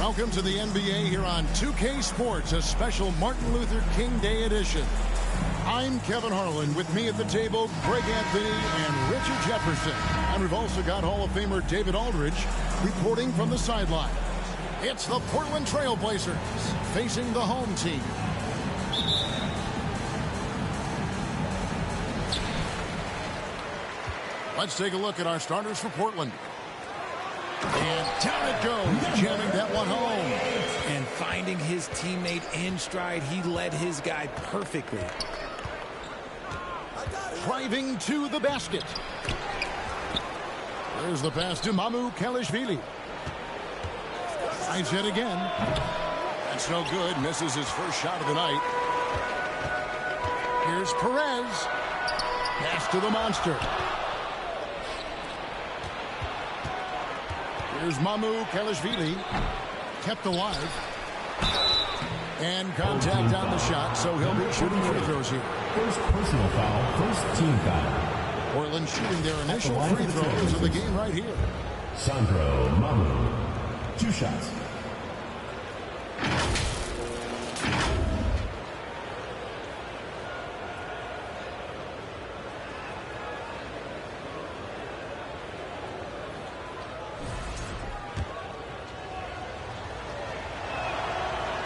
Welcome to the NBA here on 2K Sports, a special Martin Luther King Day edition. I'm Kevin Harlan. With me at the table, Greg Anthony and Richard Jefferson. And we've also got Hall of Famer David Aldridge reporting from the sideline. It's the Portland Trail Blazers facing the home team. Let's take a look at our starters for Portland. And down it goes, jamming that one home. And finding his teammate in stride, he led his guy perfectly. Driving to the basket. There's the pass to Mamu Kelishvili. Tries it again. That's no good. Misses his first shot of the night. Here's Perez. Pass to the monster. Here's Mamu Kelishvili. Kept alive. And contact on the shot, so he'll be shooting free throws here. First personal foul, first team foul. Portland shooting their initial free throws of the game right here. Sandro Mamu. 2 shots.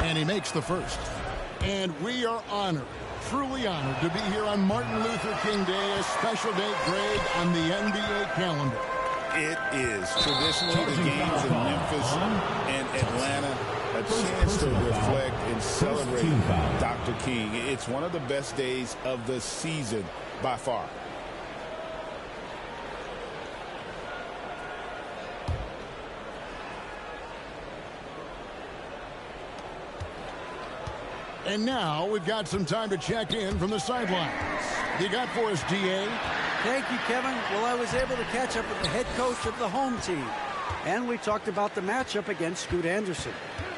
And he makes the first. And we are honored, truly honored, to be here on Martin Luther King Day, a special day, Greg, on the NBA calendar. It is. Traditionally, the games in Memphis and Atlanta, a chance to reflect and celebrate Dr. King. It's one of the best days of the season by far. And now we've got some time to check in from the sidelines. You got for us, D.A.? Thank you, Kevin. Well, I was able to catch up with the head coach of the home team. And we talked about the matchup against Scoot Anderson.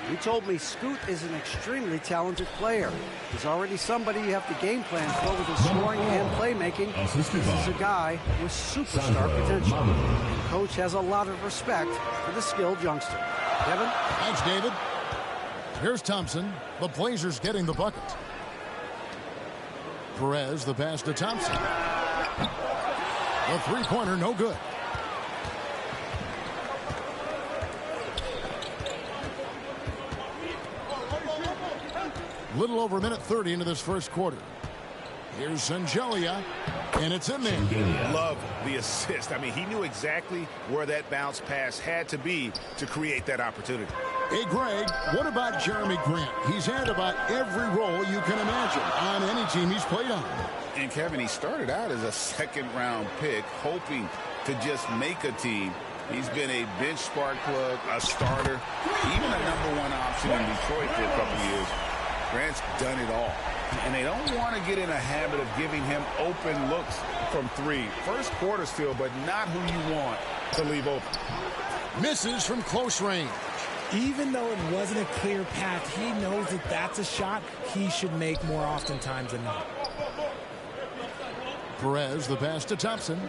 He told me Scoot is an extremely talented player. He's already somebody you have to game plan for with his scoring and playmaking. This is a guy with superstar potential. The coach has a lot of respect for the skilled youngster. Kevin? Thanks, David. Here's Thompson. The Blazers getting the bucket. Perez, the pass to Thompson. The three-pointer, no good. Little over a minute 30 into this first quarter. Here's Sangelia, and it's in there. Love the assist. I mean, he knew exactly where that bounce pass had to be to create that opportunity. Hey, Greg, what about Jeremy Grant? He's had about every role you can imagine on any team he's played on. And, Kevin, he started out as a second-round pick, hoping to just make a team. He's been a bench spark plug, a starter, even a #1 option in Detroit for a couple years. Grant's done it all. And they don't want to get in a habit of giving him open looks from 3. First quarter still, but not who you want to leave open. Misses from close range. Even though it wasn't a clear path, he knows that that's a shot he should make more oftentimes than not. Perez, the pass to Thompson.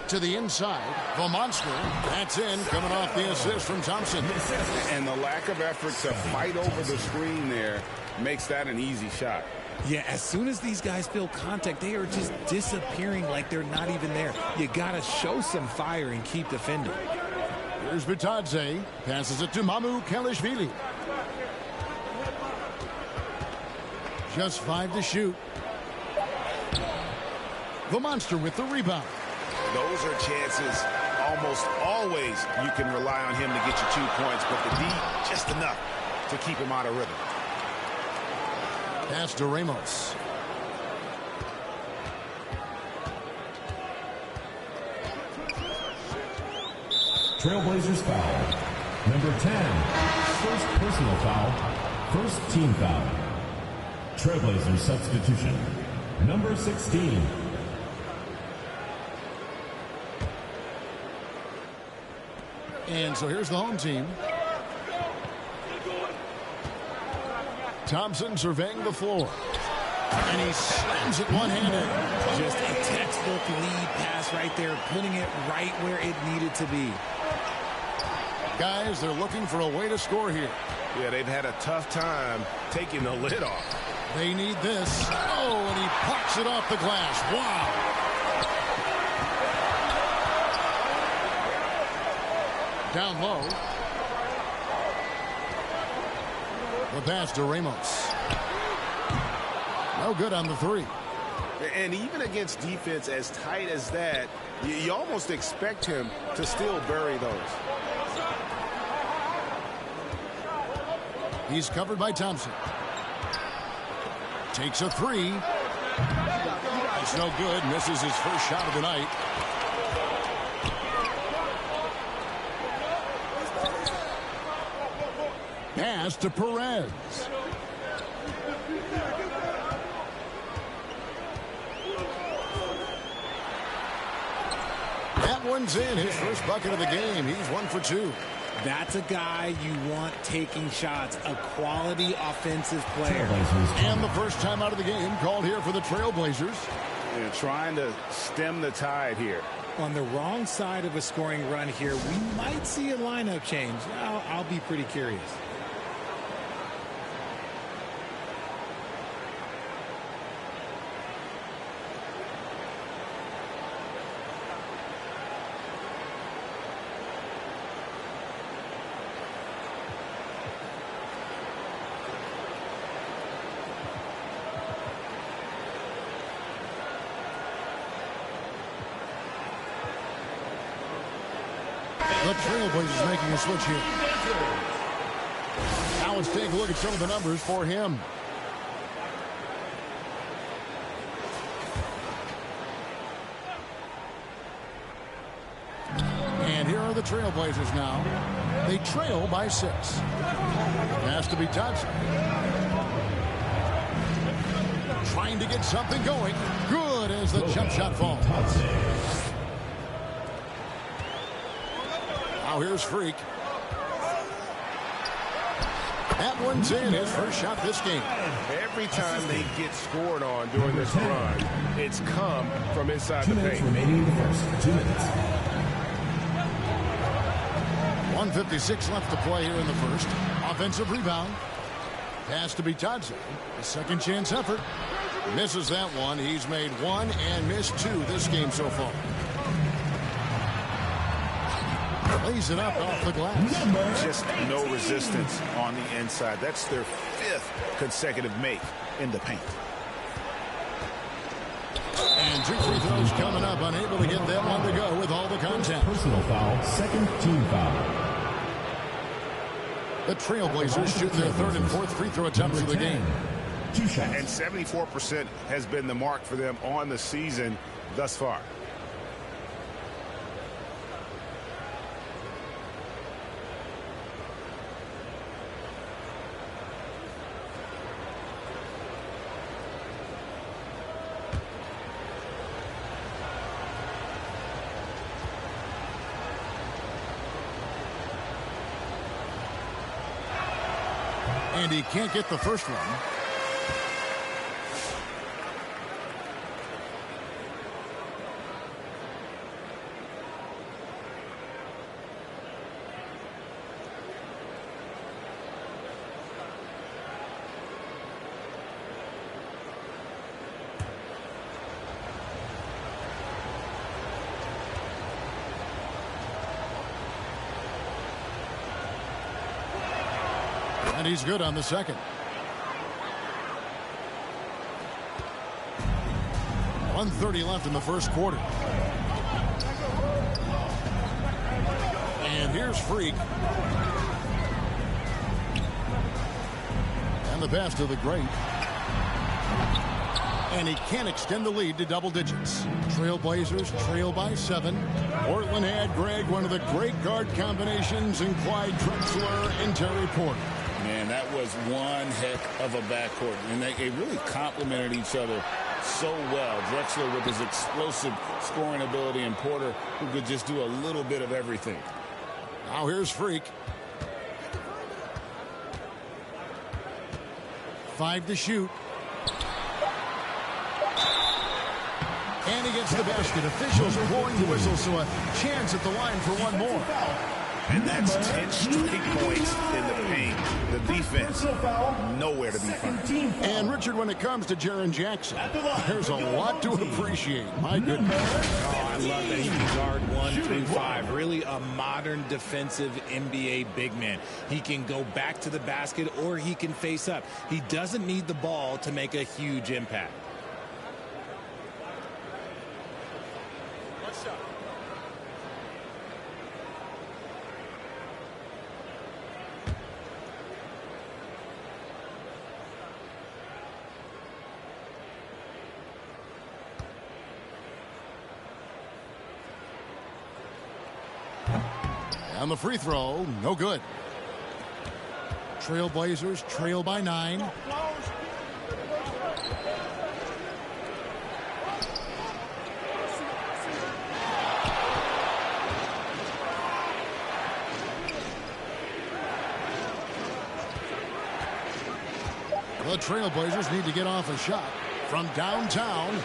To the inside, the monster. That's in, coming off the assist from Thompson. And the lack of effort to fight over the screen there makes that an easy shot. Yeah, as soon as these guys feel contact, they are just disappearing like they're not even there. You got to show some fire and keep defending. Here's Bitadze. Passes it to Mamu Kelishvili. Just 5 to shoot. The monster with the rebound. Those are chances almost always you can rely on him to get you 2 points, but the D just enough to keep him out of rhythm. Pass to Ramos. Trailblazers foul. Number 10. First personal foul. First team foul. Trailblazers substitution. Number 16. And so here's the home team. Thompson surveying the floor. And he slams it one-handed. Just a textbook lead pass right there, putting it right where it needed to be. Guys, they're looking for a way to score here. Yeah, they've had a tough time taking the lid off. They need this. Oh, and he pops it off the glass. Wow. Down low. The pass to Ramos. No good on the three. And even against defense as tight as that, you almost expect him to still bury those. He's covered by Thompson. Takes a three. It's no good. Misses his first shot of the night. Pass to Perez. That one's in. His first bucket of the game. He's 1 for 2. That's a guy you want taking shots, a quality offensive player. And the first time out of the game called here for the Trailblazers. They're trying to stem the tide here. On the wrong side of a scoring run here, we might see a lineup change. I'll be pretty curious. The Trailblazers making a switch here. Now let's take a look at some of the numbers for him. And here are the Trailblazers now. They trail by 6. Has to be Thompson. Trying to get something going. Good as the jump shot falls. Now here's Freak. That one's in. His first shot this game. Every time they get scored on during this run, it's come from inside the paint. Remaining in the first 2 minutes. 1:56 left to play here in the first. Offensive rebound. Pass to be Thompson. A second chance effort. Misses that one. He's made 1 and missed 2 this game so far. Lays it up off the glass. Just no resistance on the inside. That's their 5th consecutive make in the paint. And 2 free throws coming up. Unable to get that one to go with all the contact. Personal foul, second team foul. The Trailblazers shoot their 3rd and 4th free throw attempts of the game. 2 shots. And 74% has been the mark for them on the season thus far. And he can't get the first one. And he's good on the second. 1:30 left in the first quarter. And here's Freak. And the pass to the great. And he can't extend the lead to double digits. Trailblazers trail by 7. Portland had, Greg, one of the great guard combinations in Clyde Drexler and Terry Porter. Man, that was one heck of a backcourt. And they really complemented each other so well. Drexler with his explosive scoring ability and Porter who could just do a little bit of everything. Now here's Freak. 5 to shoot. And he gets the basket. Officials are blowing the whistle, so a chance at the line for one more. And that's 10 straight points in the paint. The defense, nowhere to be found. And, Richard, when it comes to Jaren Jackson, there's a lot to appreciate. My goodness. Oh, I love that he can guard 1 through 5. Really a modern defensive NBA big man. He can go back to the basket or he can face up. He doesn't need the ball to make a huge impact. On the free throw, no good. Trailblazers trail by 9. The Trailblazers need to get off a shot from downtown.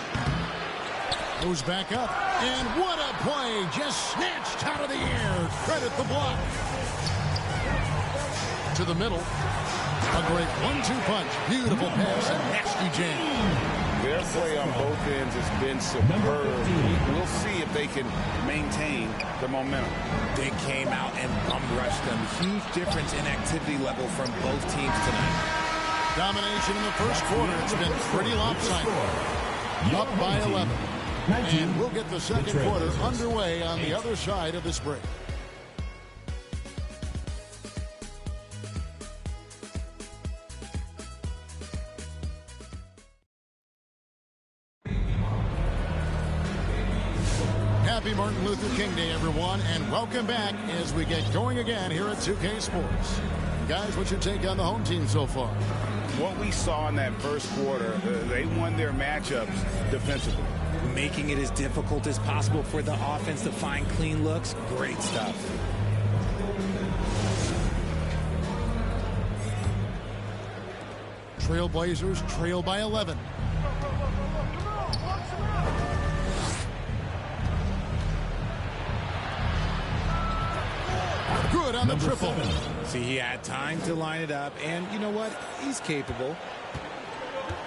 Goes back up, and what a play! Just snatched out of the air. Credit the block. To the middle. A great 1-2 punch. Beautiful pass, and nasty jam. Their play on both ends has been superb. We'll see if they can maintain the momentum. They came out and bum rushed them. Huge difference in activity level from both teams tonight. Domination in the first quarter. It's been pretty lopsided. Up by 11. And we'll get the second quarter underway on the other side of this break. Happy Martin Luther King Day, everyone, and welcome back as we get going again here at 2K Sports. Guys, what's your take on the home team so far? What we saw in that first quarter, they won their matchups defensively. Making it as difficult as possible for the offense to find clean looks. Great stuff. Trailblazers trail by 11. Good on the triple. See, he had time to line it up, and you know what? He's capable.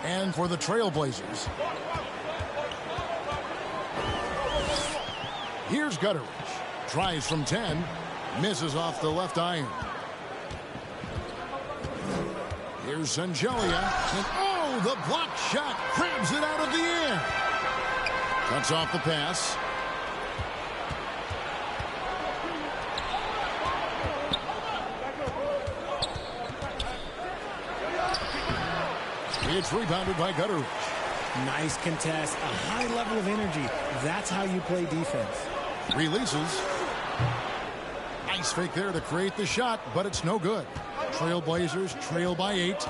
And for the Trailblazers, here's Gutteridge. Tries from 10. Misses off the left iron. Here's Sangelia. And oh, the block shot grabs it out of the air. Cuts off the pass. It's rebounded by Gutteridge. Nice contest, a high level of energy. That's how you play defense. Releases. Nice fake there to create the shot, but it's no good. Trailblazers trail by 8.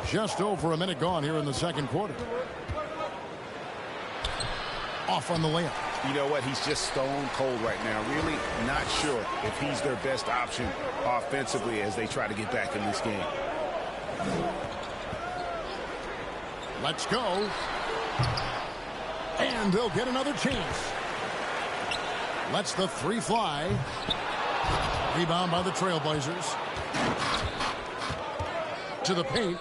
Just over a minute gone here in the second quarter. Off on the layup. You know what? He's just stone cold right now. Really not sure if he's their best option offensively as they try to get back in this game. Let's go. And they'll get another chance. Lets the 3 fly. Rebound by the Trailblazers. To the paint.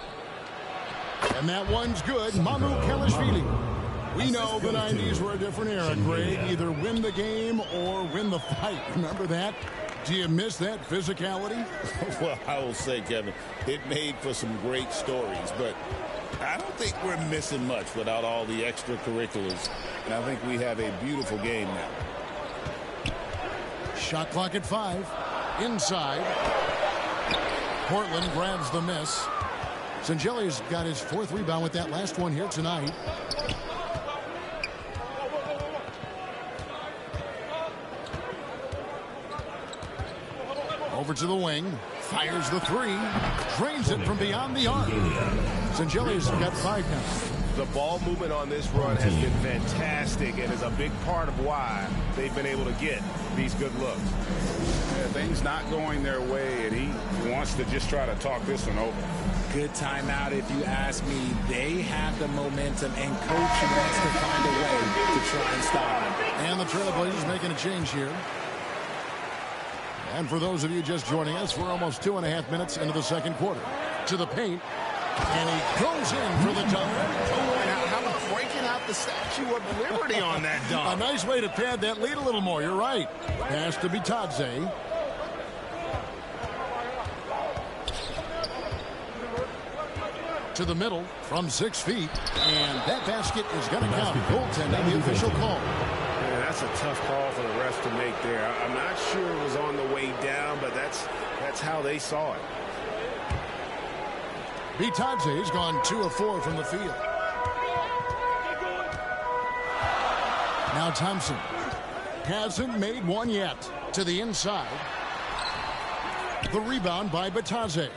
And that one's good. Mamu Kelishvili. We know the 90s were a different era, Greg. Either win the game or win the fight. Remember that? Do you miss that physicality? Well, I will say, Kevin, it made for some great stories, but I don't think we're missing much without all the extracurriculars. And I think we have a beautiful game now. Shot clock at 5. Inside. Portland grabs the miss. Sangelia's got his 4th rebound with that last one here tonight. Over to the wing. Fires the 3. Drains it from beyond the arc. Sangelia's got 5 now. The ball movement on this run has been fantastic and is a big part of why they've been able to get these good looks. Yeah, things not going their way, and he wants to just try to talk this one over. good timeout if you ask me. They have the momentum, and coach wants to find a way to try and stop them. And the Trailblazers making a change here. And for those of you just joining us, we're almost 2.5 minutes into the second quarter. To the paint. And he goes in for the dunk. How about breaking out the Statue of Liberty on that dunk? A nice way to pad that lead a little more. You're right. Pass to Bitadze. To the middle from 6 feet. And that basket is going to count. Goaltending, the official call. Yeah, that's a tough call for the refs to make there. I'm not sure it was on the way down, but that's how they saw it. Bitadze's gone 2 of 4 from the field. Now Thompson hasn't made one yet. To the inside. The rebound by Bitadze.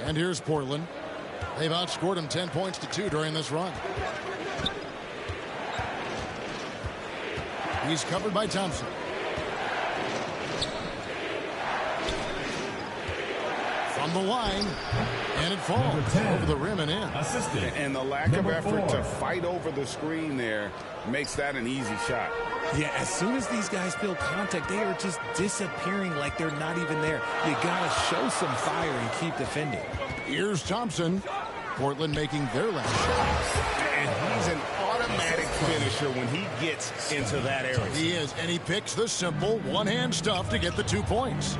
And here's Portland. They've outscored him 10 points to 2 during this run. He's covered by Thompson. From the line. And it falls over the rim and in. And the lack of effort to fight over the screen there makes that an easy shot. Yeah, as soon as these guys feel contact, they are just disappearing like they're not even there. You got to show some fire and keep defending. Here's Thompson. Portland making their last shot. And he's an automatic finisher when he gets into that area. He is, and he picks the simple one-hand stuff to get the 2 points.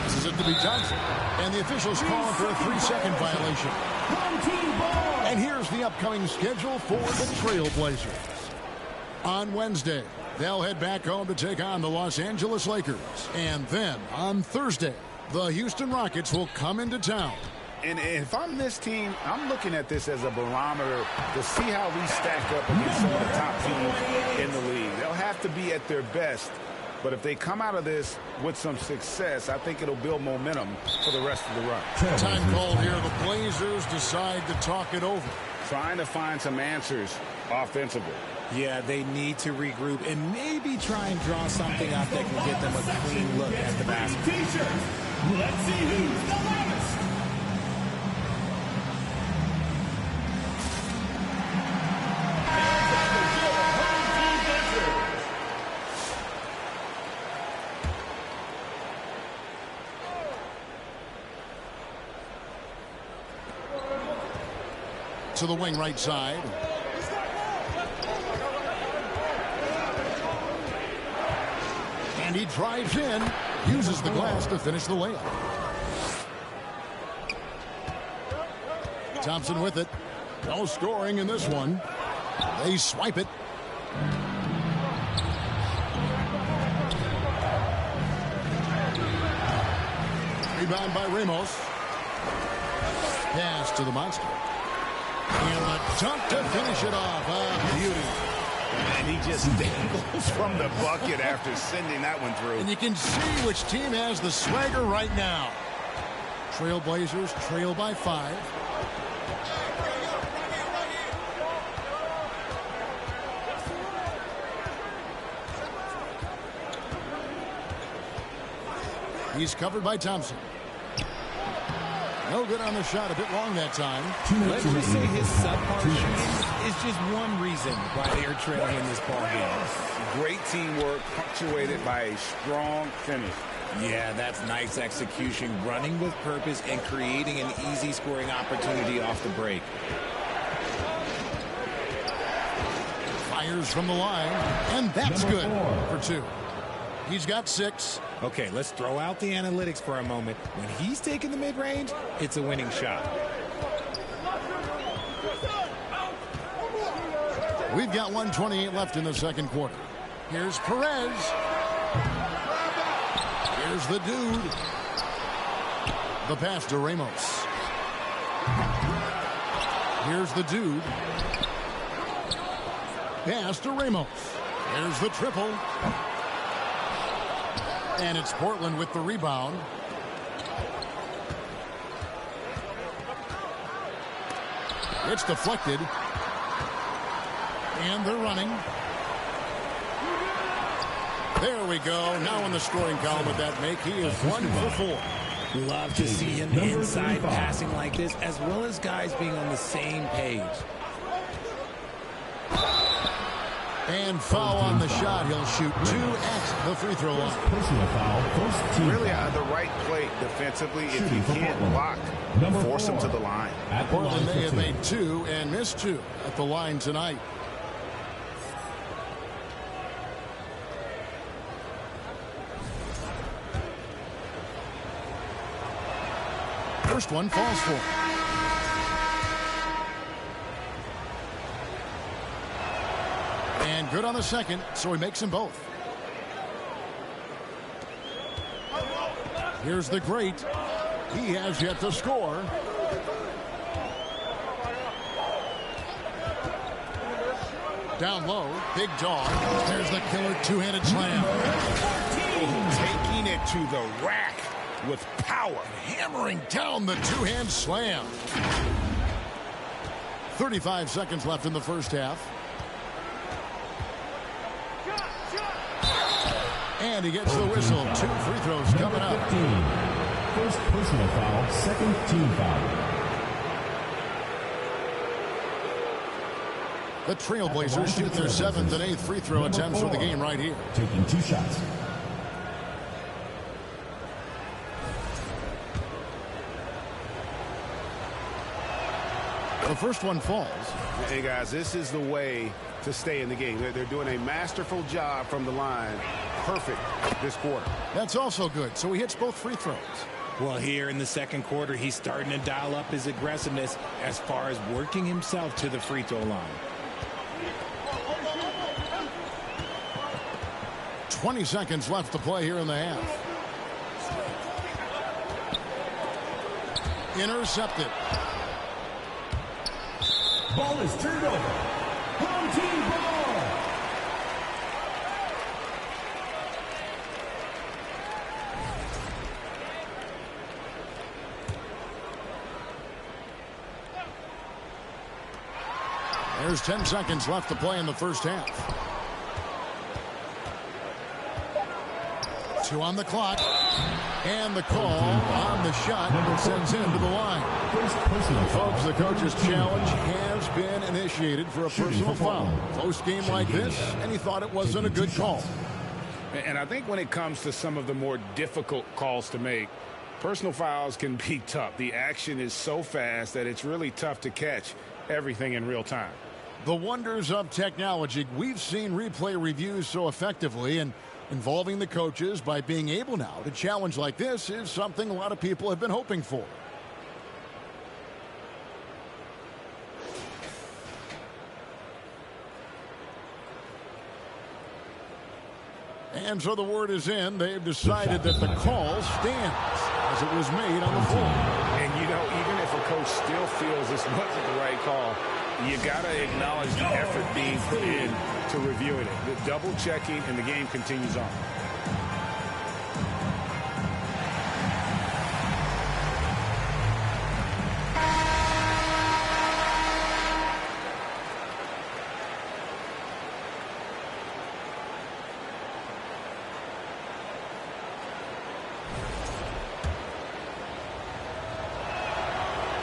This is it to be Johnson. And the officials calling for a 3-second violation. And here's the upcoming schedule for the Trailblazers. On Wednesday, they'll head back home to take on the Los Angeles Lakers. And then on Thursday, the Houston Rockets will come into town. And if I'm this team, I'm looking at this as a barometer to see how we stack up against some of the top teams in the league. They'll have to be at their best. But if they come out of this with some success, I think it'll build momentum for the rest of the run. Time called here. The Blazers decide to talk it over. Trying to find some answers offensively. Yeah, they need to regroup and maybe try and draw something up that can get them a clean look at the basket. Let's see who's the loudest. To the wing right side. And he drives in, uses the glass to finish the layup. Thompson with it. No scoring in this one. They swipe it. Rebound by Ramos. Pass to the monster. And a dunk to finish it off. A beauty. And he just dangles from the bucket after sending that one through. And you can see which team has the swagger right now. Trailblazers trail by 5. He's covered by Thompson. No good on the shot. A bit long that time. Let's just say his subpar shooting is just one reason why they are trailing in this ball game. Great teamwork punctuated by a strong finish. Yeah, that's nice execution, running with purpose and creating an easy scoring opportunity off the break. Fires from the line, and that's good for 2. He's got 6. Okay, let's throw out the analytics for a moment. When he's taking the mid-range, it's a winning shot. We've got 1:28 left in the second quarter. Here's Perez. Here's the dude. The pass to Ramos. Here's the dude. Pass to Ramos. Here's the triple. And it's Portland with the rebound. It's deflected. And they're running. There we go. Now in the scoring column with that make, he is 1 for 4. Love to see him inside passing like this, as well as guys being on the same page. And foul on the shot. He'll shoot 2 at the free throw line. Personal foul, first team. Really out of the right plate defensively. If you can't block, force him to the line. Portland may have made 2 and missed 2 at the line tonight. First one falls for him. And good on the second, so he makes them both. Here's the great. He has yet to score. Down low, big dog. There's the killer two-handed slam. Taking it to the rack with power. Hammering down the two-hand slam. 35 seconds left in the first half. And he gets the whistle. 2 free throws coming up. 15. First personal foul, second team foul. The Trailblazers shoot their 7th and 8th free throw attempts for the game right here. Taking 2 shots. The first one falls. Hey, guys, this is the way to stay in the game. They're doing a masterful job from the line. Perfect this quarter. That's also good. So he hits both free throws. Well, here in the second quarter, he's starting to dial up his aggressiveness as far as working himself to the free throw line. 20 seconds left to play here in the half. Intercepted. Ball is turned over. Home team ball. There's 10 seconds left to play in the first half. 2 on the clock. And the call on the shot that sends him to the line. Folks, the coach's challenge has been initiated for a personal foul. Close game like this, and he thought it wasn't a good call. And I think when it comes to some of the more difficult calls to make, personal fouls can be tough. The action is so fast that it's really tough to catch everything in real time. The wonders of technology. We've seen replay reviews so effectively, and involving the coaches by being able now to challenge like this is something a lot of people have been hoping for. And so the word is in. They've decided that the call stands as it was made on the floor. And, you know, even if a coach still feels this wasn't the right call, you got to acknowledge the effort being put in to reviewing it. The double checking, and the game continues on.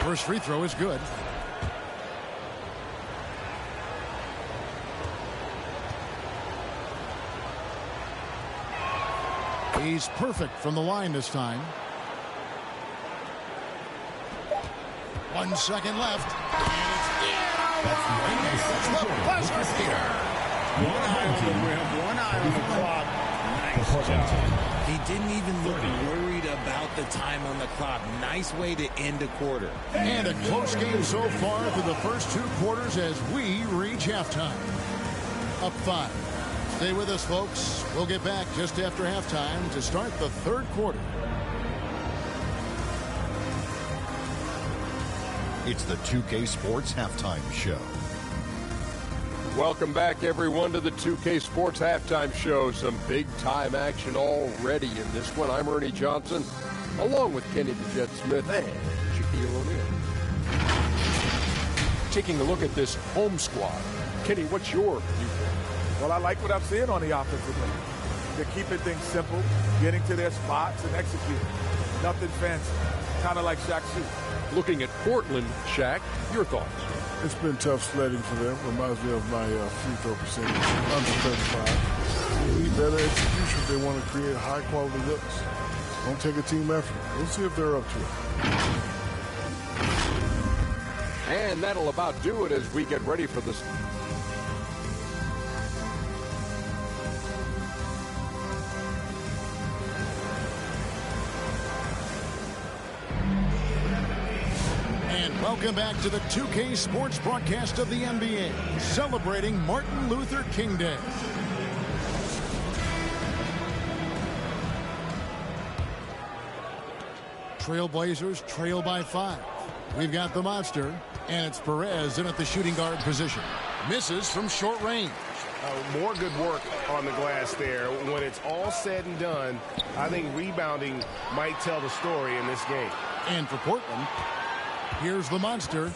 First free throw is good. He's perfect from the line this time. 1 second left. And it's the buzzer beater. One eye on the rim, one eye on the clock. Nice job. He didn't even look worried about the time on the clock. Nice way to end a quarter. And a close game so far through the first 2 quarters as we reach halftime. Up 5. Stay with us, folks. We'll get back just after halftime to start the third quarter. It's the 2K Sports Halftime Show. Welcome back, everyone, to the 2K Sports Halftime Show. Some big-time action already in this one. I'm Ernie Johnson, along with Kenny the Jet Smith and Shaquille O'Neal. Taking a look at this home squad Kenny, what's your viewpoint? Well, I like what I'm seeing on the offensive end. They're keeping things simple, getting to their spots and executing. Nothing fancy, kind of like Shaq's shoot. Looking at Portland, Shaq, your thoughts? It's been tough sledding for them. Reminds me of my free throw percentage, under 35. They need better execution if they want to create high-quality looks. Don't take a team effort. We'll see if they're up to it. And that'll about do it as we get ready for this. Welcome back to the 2K Sports broadcast of the NBA, celebrating Martin Luther King Day. Trailblazers trail by 5. We've got the monster, and it's Perez in at the shooting guard position. Misses from short range. More good work on the glass there. When it's all said and done, I think rebounding might tell the story in this game. And for Portland, here's the monster.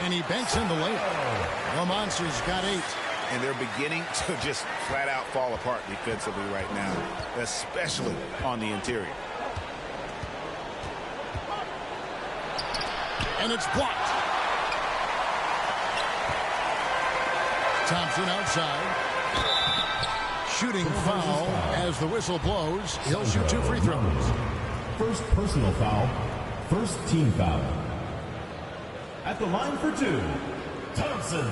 And he banks in the layup. The monster's got 8. And they're beginning to just flat out fall apart defensively right now, especially on the interior. And it's blocked. Thompson outside. Shooting foul as the whistle blows. He'll shoot 2 free throws. First personal foul. First team foul. At the line for 2, Thompson.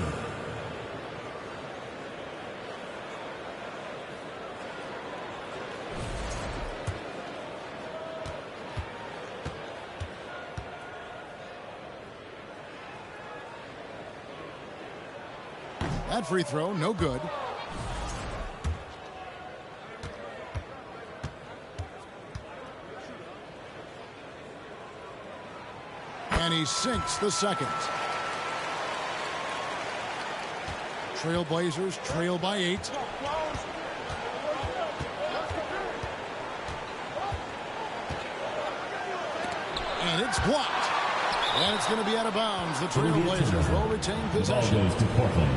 That free throw, no good. And he sinks the second. Trailblazers trail by 8. And it's blocked. And it's going to be out of bounds. The Trailblazers will retain possession. Ball goes to Portland.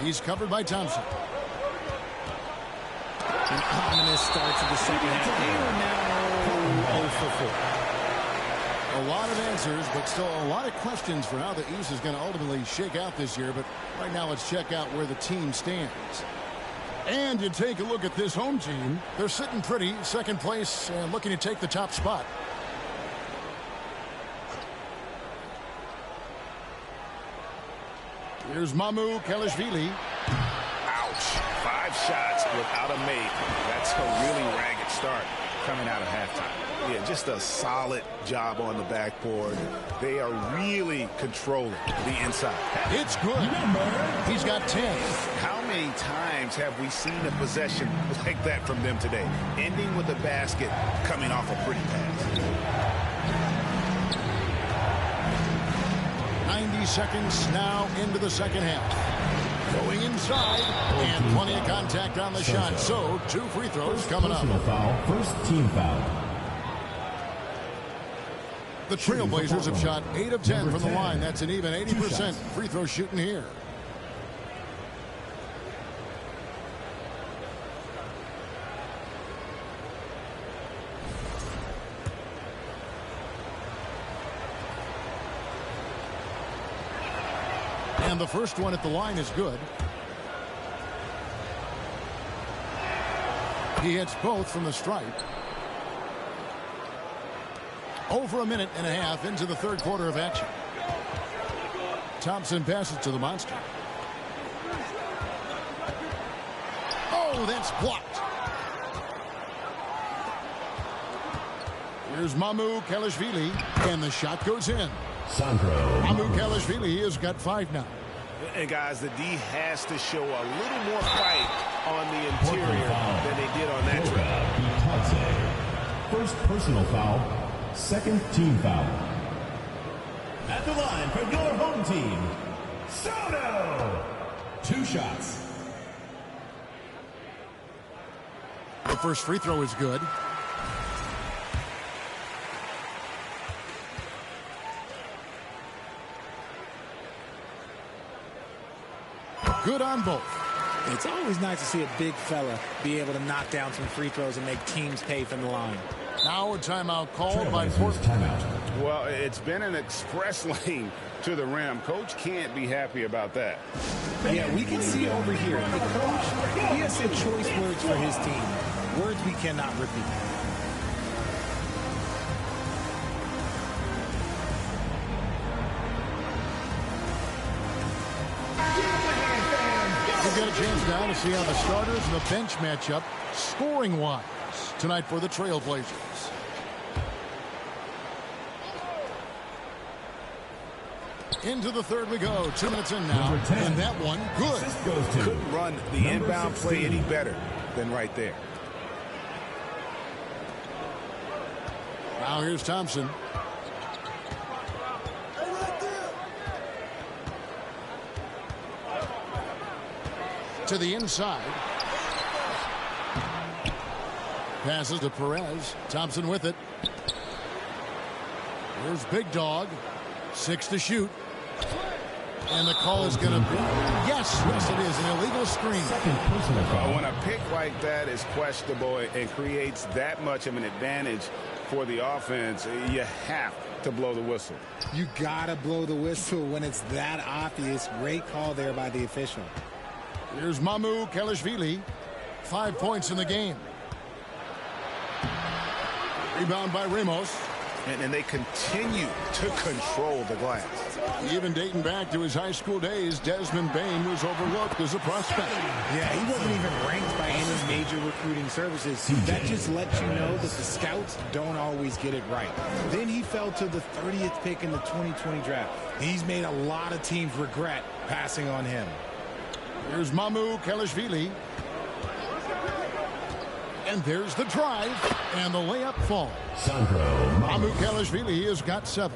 He's covered by Thompson. An ominous start to the second half. They are now 0 for 4. A lot of answers, but still a lot of questions for how the East is going to ultimately shake out this year. But right now, let's check out where the team stands. And you take a look at this home team. They're sitting pretty, second place, and looking to take the top spot. Here's Mamu Kelishvili. Ouch. 5 shots without a make. That's a really ragged start coming out of halftime. Yeah, just a solid job on the backboard. They are really controlling the inside. It's good. He's got 10. How many times have we seen a possession like that from them today? Ending with a basket, coming off a pretty pass. 90 seconds now into the second half. Going inside, and plenty of contact on the shot. So, 2 free throws coming up. Foul. First team foul. The Trailblazers have shot 8 of 10 from the line. That's an even 80% free throw shooting here. And the first one at the line is good. He hits both from the stripe. Over a minute and a half into the third quarter of action. Thompson passes to the monster. Oh, that's blocked. Here's Mamu Kelishvili, and the shot goes in. Sandro. Mamu Kelishvili has got 5 now. And guys, the D has to show a little more fight on the interior than they did on that drive. First personal foul, second team foul. At the line for your home team, Soto. 2 shots. The first free throw is good. Good on both. It's always nice to see a big fella be able to knock down some free throws and make teams pay from the line. Now a timeout called by Portland. Well, it's been an express lane to the rim. Coach can't be happy about that. Yeah, we can see over here. The coach, he has some choice words for his team. Words we cannot repeat. We'll get a chance now to see how the starters and the bench match up scoring-wise tonight for the Trailblazers. Into the third we go. 2 minutes in now. And that one, good. Couldn't run the inbound play any better than right there. Now here's Thompson. To the inside. Passes to Perez. Thompson with it. Here's Big Dog. 6 to shoot. And the call is going to be, yes, it is, an illegal screen. When a pick like that is questionable and creates that much of an advantage for the offense, you have to blow the whistle. You got to blow the whistle when it's that obvious. Great call there by the official. Here's Mamu Kelishvili. 5 points in the game. Rebound by Ramos. And they continue to control the glass. Even dating back to his high school days, Desmond Bain was overlooked as a prospect. Yeah, he wasn't even ranked by any major recruiting services. That just lets you know that the scouts don't always get it right. Then he fell to the 30th pick in the 2020 draft. He's made a lot of teams regret passing on him. Here's Mamu Kelishvili. And there's the drive, and the layup falls. Mamu Kelishvili has got 7.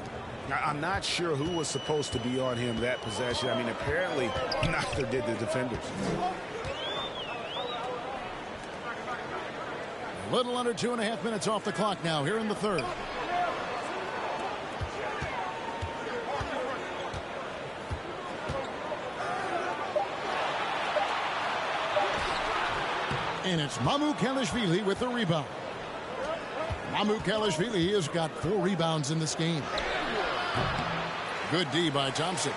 Now, I'm not sure who was supposed to be on him that possession. I mean, apparently, neither did the defenders. A little under 2.5 minutes off the clock now here in the third. And it's Mamu Kelishvili with the rebound. Mamu Kelishvili has got 4 rebounds in this game. Good D by Thompson.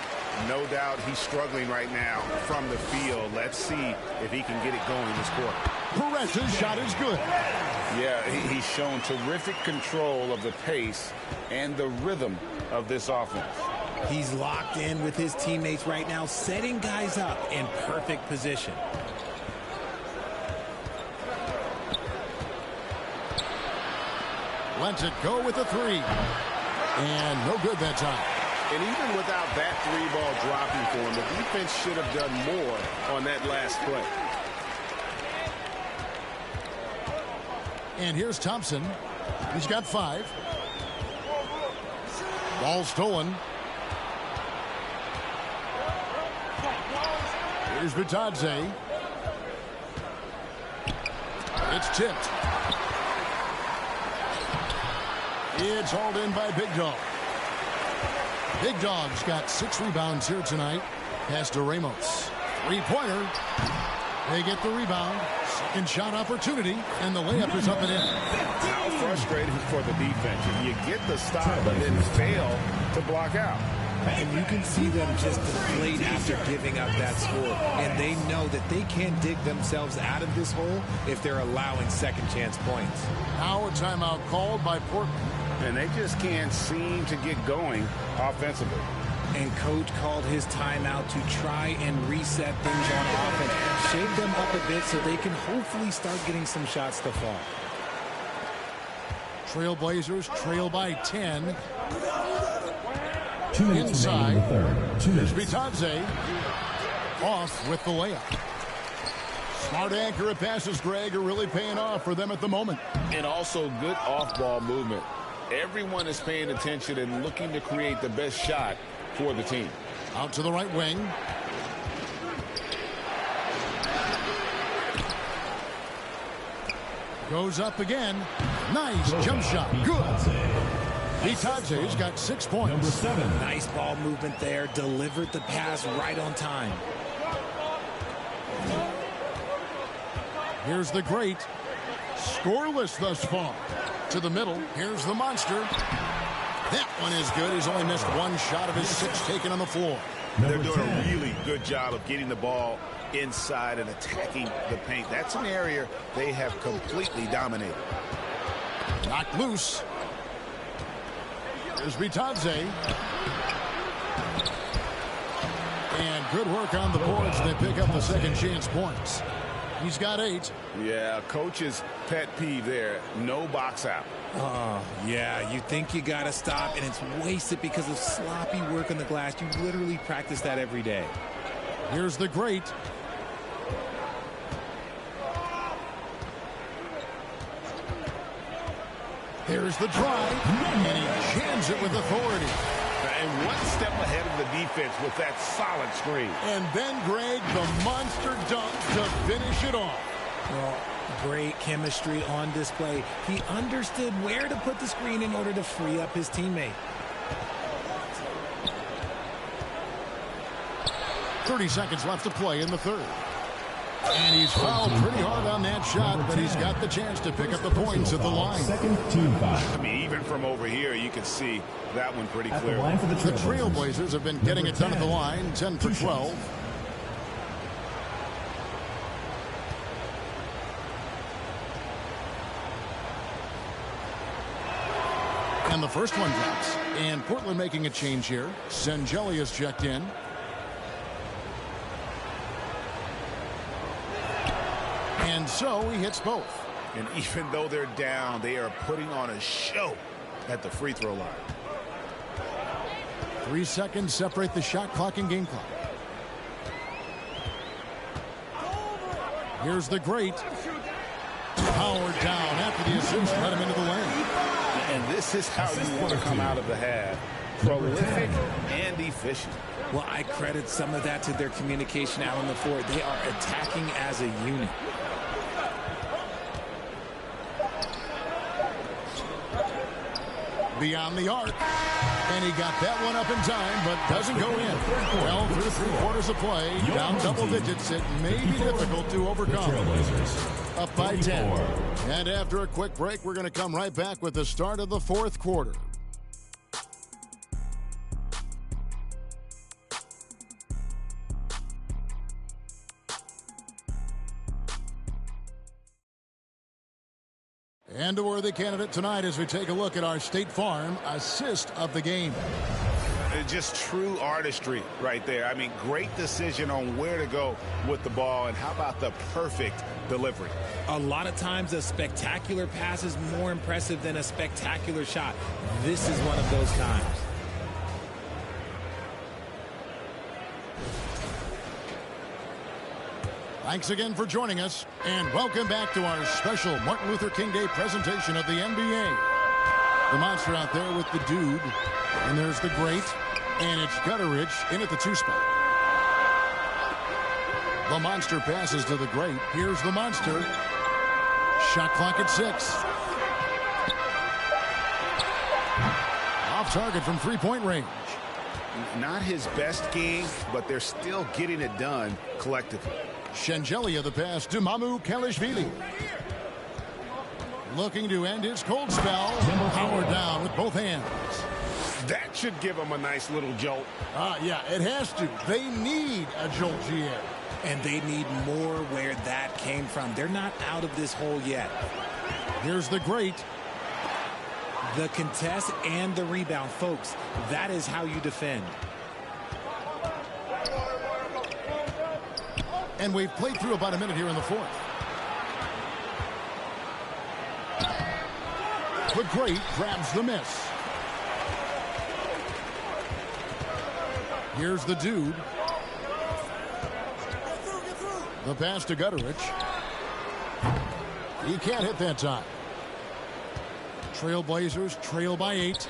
No doubt he's struggling right now from the field. Let's see if he can get it going this quarter. Perez's shot is good. Yeah, he's shown terrific control of the pace and the rhythm of this offense. He's locked in with his teammates right now, setting guys up in perfect position. Lets it go with the 3. And no good that time. And even without that 3-ball dropping for him, the defense should have done more on that last play. And here's Thompson. He's got 5. Ball stolen. Here's Bitadze. It's tipped. It's hauled in by Big Dog. Big Dog's got 6 rebounds here tonight. Pass to Ramos. 3-pointer. They get the rebound. Second shot opportunity. And the layup is up and in. How frustrating for the defense. You get the stop and then fail to block out. And you can see them just deflate after giving up that score. And they know that they can't dig themselves out of this hole if they're allowing second chance points. Now a timeout called by Portland. And they just can't seem to get going offensively. And coach called his timeout to try and reset things on offense. Shake them up a bit so they can hopefully start getting some shots to fall. Trailblazers trail by 10. 2 minutes inside. in the third. 2 minutes. Bitadze off with the layup. Smart accurate passes, Greg, are really paying off for them at the moment. And also good off-ball movement. Everyone is paying attention and looking to create the best shot for the team. Out to the right wing. Goes up again. Nice jump shot. Good. Bitadze's got 6 points. Nice ball movement there. Delivered the pass right on time. Here's the great. Scoreless thus far. To the middle. Here's the monster. That one is good. He's only missed 1 shot of his 6 taken on the floor. They're doing a really good job of getting the ball inside and attacking the paint. That's an area they have completely dominated. Knocked loose. Here's Bitadze. And good work on the boards. They pick up the second chance points. He's got 8. Yeah, coach's pet peeve there. No box out. Oh, yeah, you think you got to stop, and it's wasted because of sloppy work on the glass. You literally practice that every day. Here's the great. Here's the drive, and he jams it with authority. And 1 step ahead of the defense with that solid screen. And then, Greg, the monster dunk to finish it off. Well, great chemistry on display. He understood where to put the screen in order to free up his teammate. 30 seconds left to play in the third. And he's fouled pretty hard on that shot, but he's got the chance to pick up the points at the line. Second team foul. I mean, even from over here, you can see that one pretty At the clearly. line for the Trailblazers have been getting it done at the line, 10 for 12. And the first one drops. And Portland making a change here. Sengeli is checked in. And so he hits both. And even though they're down, they are putting on a show at the free throw line. 3 seconds separate the shot clock and game clock. Here's the great. Powered down after the assist. Let him into the lane. And this is how you want to come out of the half. Prolific and efficient. Well, I credit some of that to their communication out on the floor. They are attacking as a unit. Beyond the arc. And he got that one up in time, but doesn't go in. Well, through 3 quarters of play, down double digits, it may be difficult to overcome. Up by 10. And after a quick break, we're going to come right back with the start of the 4th quarter. And a worthy candidate tonight as we take a look at our State Farm assist of the game. Just true artistry right there. I mean, great decision on where to go with the ball, and how about the perfect delivery? A lot of times a spectacular pass is more impressive than a spectacular shot. This is one of those times. Thanks again for joining us, and welcome back to our special Martin Luther King Day presentation of the NBA. The monster out there with the dude, and there's the great, and it's Gutteridge in at the 2 spot. The monster passes to the great. Here's the monster. Shot clock at 6. Off target from 3-point range. Not his best game, but they're still getting it done collectively. Shengelia the pass to Mamu Kalishvili. Looking to end his cold spell. Power down with both hands. That should give them a nice little jolt. Yeah, it has to. They need a jolt, GM. And they need more where that came from. They're not out of this hole yet. Here's the great. The contest and the rebound, folks. That is how you defend. And we've played through about a minute here in the 4th. The great grabs the miss. Here's the dude. The pass to Gutteridge. He can't hit that time. Trailblazers trail by 8.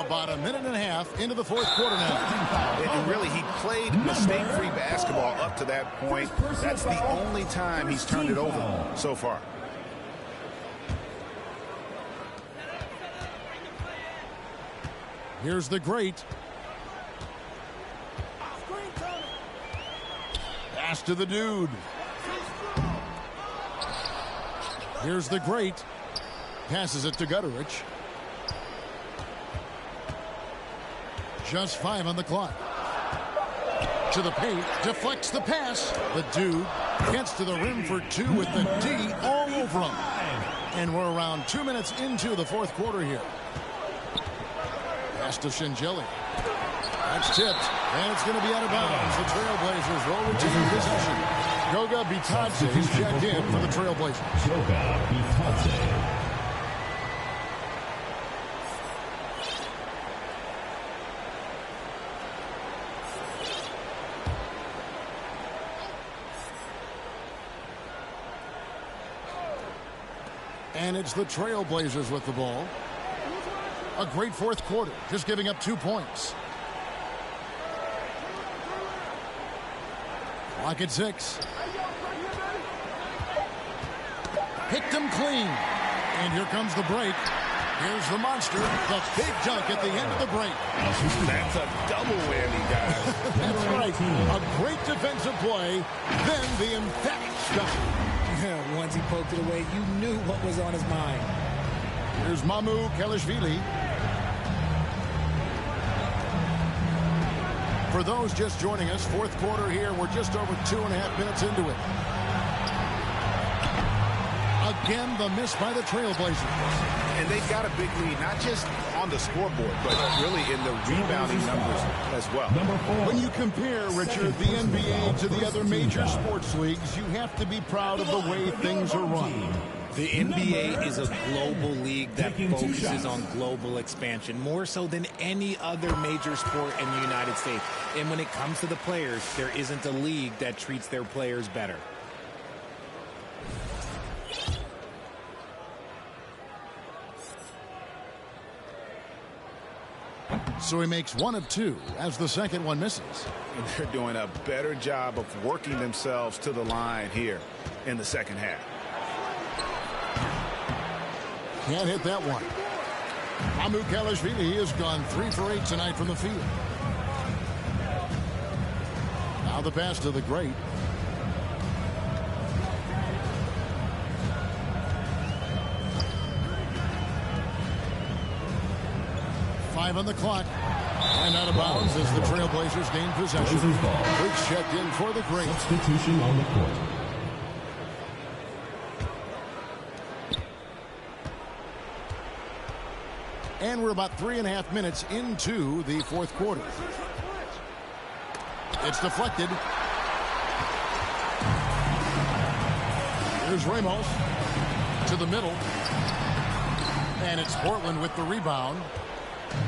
About a minute and a half into the fourth quarter now. And really, he played mistake-free basketball up to that point. That's the only time he's turned it over so far. Here's the great. Pass to the dude. Here's the great. Passes it to Gutterich. Just 5 on the clock. To the paint. Deflects the pass. The dude gets to the rim for 2 with the D all over him. And we're around 2 minutes into the fourth quarter here. Pass to Shingeli. That's tipped. And it's going to be out of bounds. The Trailblazers will retain possession. Goga Bitadze is checked in for the Trailblazers. Goga Bitadze. And it's the Trailblazers with the ball. A great fourth quarter, just giving up 2 points. Clock at 6. Picked him clean. And here comes the break. Here's the monster. The big dunk at the end of the break. That's a double whammy, guys. That's right. A great defensive play. Then the emphatic shot. Once he poked it away, you knew what was on his mind. Here's Mamu Kelishvili. For those just joining us, fourth quarter here. We're just over 2.5 minutes into it. Again, the miss by the Trailblazers. And they've got a big lead, not just on the scoreboard, but really in the rebounding numbers as well. When you compare, Richard, the NBA to the other major sports leagues, you have to be proud of the way things are run. The NBA is a global league that focuses on global expansion, more so than any other major sport in the United States. And when it comes to the players, there isn't a league that treats their players better. So he makes 1 of 2 as the second one misses. And they're doing a better job of working themselves to the line here in the second half. Can't hit that one. Mamu Kelishvili has gone 3 for 8 tonight from the field. Now the pass to the great. Five on the clock. And out of bounds as the Trailblazers gain possession. Biggs checked in for the great. Substitution on the court. And we're about 3.5 minutes into the fourth quarter. It's deflected. Here's Ramos to the middle. And it's Portland with the rebound.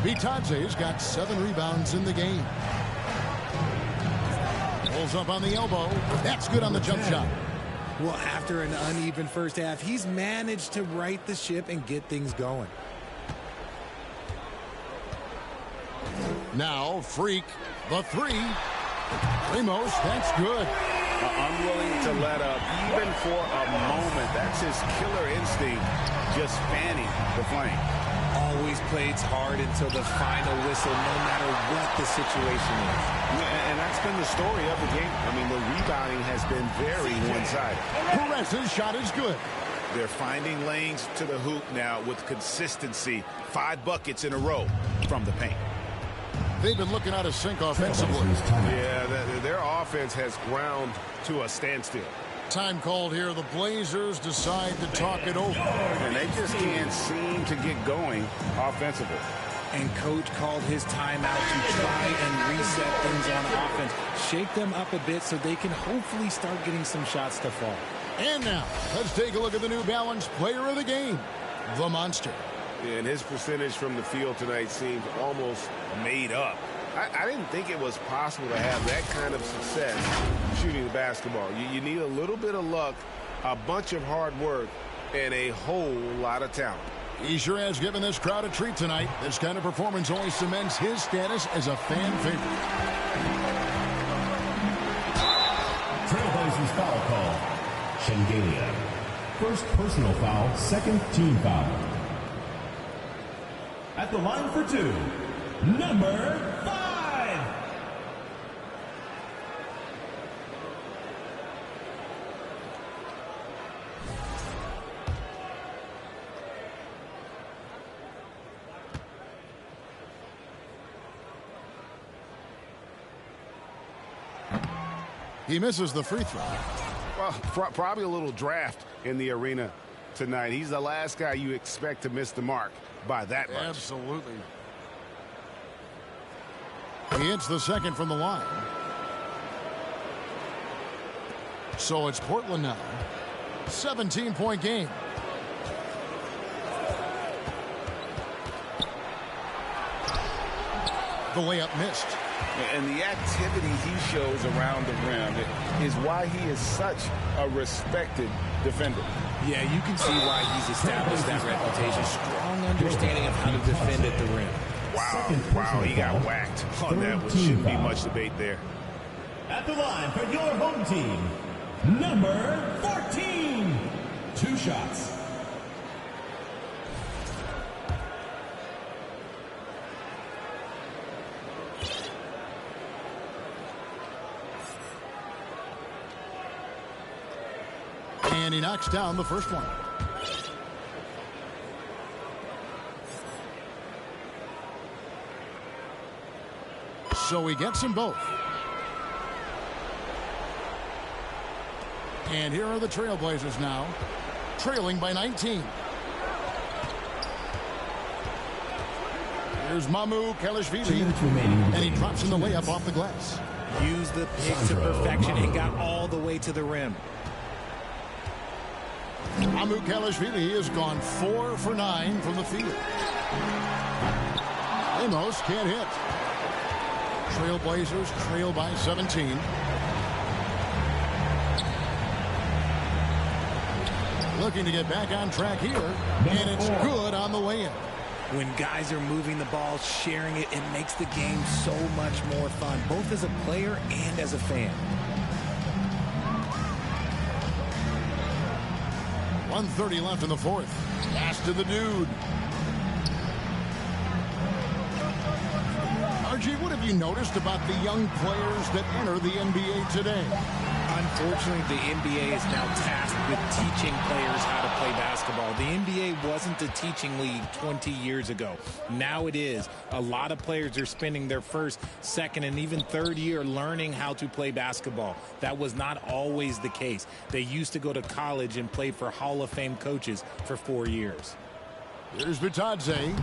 Bitadze's got 7 rebounds in the game. Pulls up on the elbow. That's good on the jump shot. Well, after an uneven first half, he's managed to right the ship and get things going. Now, Freak, the 3. Ramos, that's good. Unwilling to let up, even for a moment. That's his killer instinct, just fanning the flame. Always plays hard until the final whistle, no matter what the situation is. And that's been the story of the game. I mean, the rebounding has been very one-sided. Perez's shot is good. They're finding lanes to the hoop now with consistency. 5 buckets in a row from the paint. They've been looking out of sync offensively. Yeah, their offense has ground to a standstill. Time called here. The Blazers decide to talk it over. And they just can't seem to get going offensively. And coach called his timeout to try and reset things on offense. Shake them up a bit so they can hopefully start getting some shots to fall. And now, let's take a look at the New Balance player of the game, the Monster. And his percentage from the field tonight seems almost made up. I didn't think it was possible to have that kind of success shooting the basketball. You need a little bit of luck, a bunch of hard work, and a whole lot of talent. He sure has given this crowd a treat tonight. This kind of performance only cements his status as a fan favorite. Trailblazers foul call. Shengelia. First personal foul, second team foul. At the line for two, number 5. He misses the free throw. Well, probably a little draft in the arena tonight. He's the last guy you expect to miss the mark by that much. Absolutely. He hits the second from the line. So it's Portland now. 17-point game. The layup missed. And the activity he shows around the rim is why he is such a respected defender. Yeah, you can see why he's established that reputation. Strong understanding of how to defend at the rim. Wow, he got whacked on that. Shouldn't be much debate there. At the line for your home team, number 14. 2 shots. And he knocks down the first one. So he gets them both. And here are the Trailblazers now, trailing by 19. Here's Mamu Kelishvili, and he drops in the layup off the glass. Used the pick to perfection and got all the way to the rim. Mamu Kelishvili has gone 4 for 9 from the field. Amos can't hit. Trailblazers trail by 17. Looking to get back on track here, and it's good on the way in. When guys are moving the ball, sharing it, it makes the game so much more fun, both as a player and as a fan. 1:30 left in the fourth. Pass to the dude. RG, what have you noticed about the young players that enter the NBA today? Unfortunately, the NBA is now tasked with teaching players how to play basketball. The NBA wasn't a teaching league 20 years ago. Now it is. A lot of players are spending their first, second, and even third year learning how to play basketball. That was not always the case. They used to go to college and play for Hall of Fame coaches for 4 years. Here's Bitadze.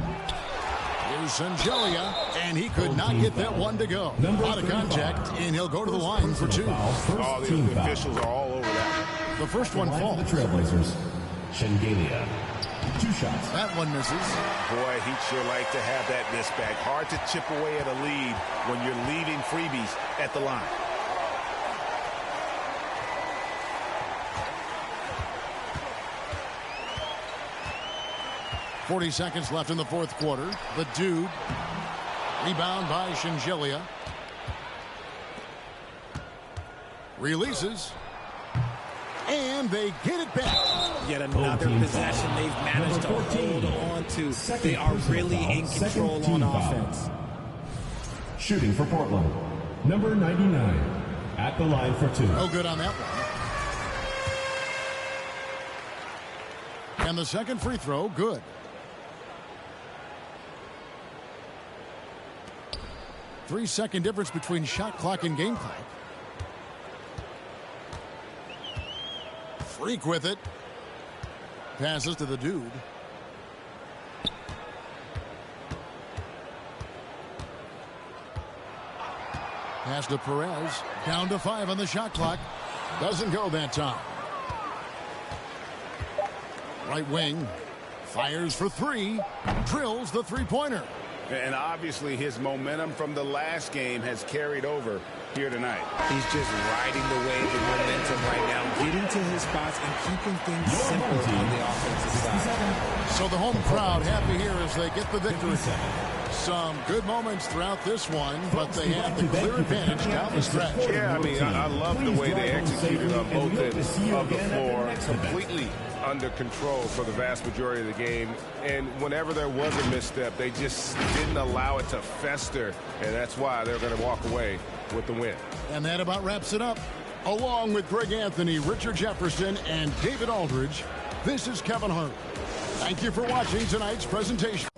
Here's Sangelia, and he could not get that one to go. Out of contact, and he'll go to the line for 2. All the officials are all over that. The first one falls. The Trailblazers, Shengelia. 2 shots. That one misses. Boy, he'd sure like to have that miss back. Hard to chip away at a lead when you're leaving freebies at the line. .40 seconds left in the fourth quarter. The dude. Rebound by Shengelia. Releases. And they get it back. Yet another possession they've managed to hold on to. They are really in control on offense. Shooting for Portland, number 99. At the line for 2. No good on that one. And the second free throw, good. Three-second difference between shot clock and game clock. Freak with it. Passes to the dude. Pass to Perez. Down to 5 on the shot clock. Doesn't go that time. Right wing. Fires for 3. Drills the three-pointer. And obviously his momentum from the last game has carried over here tonight. He's just riding the wave of momentum right now, getting to his spots and keeping things simple on the offensive side. So the home crowd happy here as they get the victory. Some good moments throughout this one, but they have the clear advantage down the stretch. Yeah, I mean, I love the way they executed on both ends of the floor. Completely under control for the vast majority of the game. And whenever there was a misstep, they just didn't allow it to fester. And that's why they're going to walk away with the win. And that about wraps it up. Along with Greg Anthony, Richard Jefferson, and David Aldridge, this is Kevin Harlan. Thank you for watching tonight's presentation.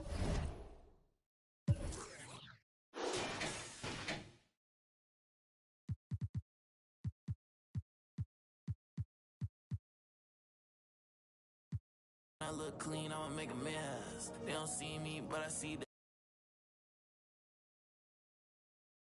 I look clean, I'ma make a mess. They don't see me, but I see them.